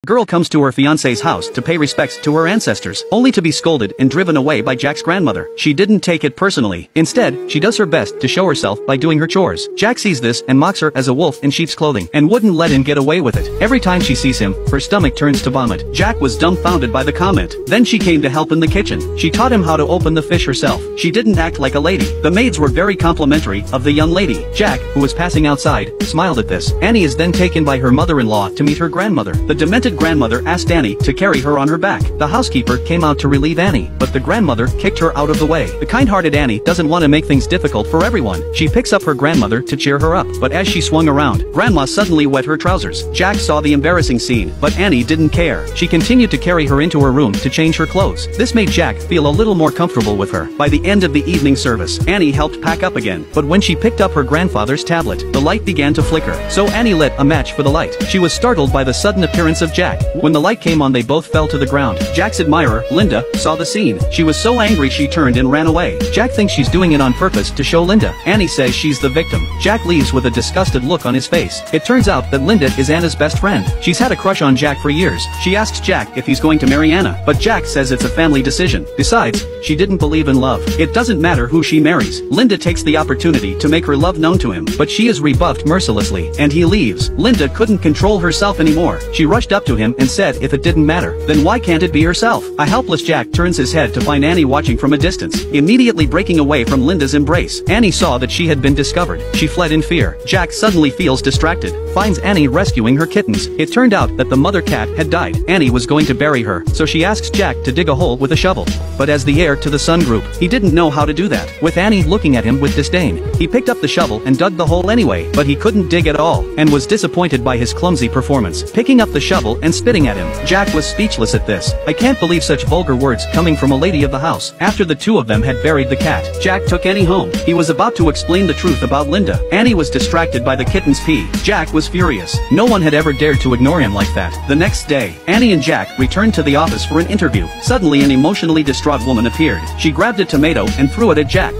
Girl comes to her fiancé's house to pay respects to her ancestors, only to be scolded and driven away by Jack's grandmother. She didn't take it personally. Instead, she does her best to show herself by doing her chores. Jack sees this and mocks her as a wolf in sheep's clothing and wouldn't let him get away with it. Every time she sees him, her stomach turns to vomit. Jack was dumbfounded by the comment. Then she came to help in the kitchen. She taught him how to open the fish herself. She didn't act like a lady. The maids were very complimentary of the young lady. Jack, who was passing outside, smiled at this. Annie is then taken by her mother-in-law to meet her grandmother. The demented grandmother asked Annie to carry her on her back. The housekeeper came out to relieve Annie, but the grandmother kicked her out of the way. The kind-hearted Annie doesn't want to make things difficult for everyone. She picks up her grandmother to cheer her up, but as she swung around, Grandma suddenly wet her trousers. Jack saw the embarrassing scene, but Annie didn't care. She continued to carry her into her room to change her clothes. This made Jack feel a little more comfortable with her. By the end of the evening service, Annie helped pack up again, but when she picked up her grandfather's tablet, the light began to flicker. So Annie lit a match for the light. She was startled by the sudden appearance of Jack. When the light came on, they both fell to the ground. Jack's admirer, Linda, saw the scene. She was so angry she turned and ran away. Jack thinks she's doing it on purpose to show Linda. Annie says she's the victim. Jack leaves with a disgusted look on his face. It turns out that Linda is Anna's best friend. She's had a crush on Jack for years. She asks Jack if he's going to marry Anna, but Jack says it's a family decision. Besides, she didn't believe in love. It doesn't matter who she marries. Linda takes the opportunity to make her love known to him, but she is rebuffed mercilessly, and he leaves. Linda couldn't control herself anymore. She rushed up to him and said if it didn't matter, then why can't it be herself? A helpless Jack turns his head to find Annie watching from a distance, immediately breaking away from Linda's embrace. Annie saw that she had been discovered. She fled in fear. Jack suddenly feels distracted, finds Annie rescuing her kittens. It turned out that the mother cat had died. Annie was going to bury her, so she asks Jack to dig a hole with a shovel. But as the heir to the Sun Group, he didn't know how to do that. With Annie looking at him with disdain, he picked up the shovel and dug the hole anyway, but he couldn't dig at all, and was disappointed by his clumsy performance. Picking up the shovel and spitting at him, Jack was speechless at this. I can't believe such vulgar words coming from a lady of the house. After the two of them had buried the cat, Jack took Annie home. He was about to explain the truth about Linda. Annie was distracted by the kitten's pee. Jack was furious. No one had ever dared to ignore him like that. The next day, Annie and Jack returned to the office for an interview. Suddenly an emotionally distraught woman appeared. She grabbed a tomato and threw it at Jack.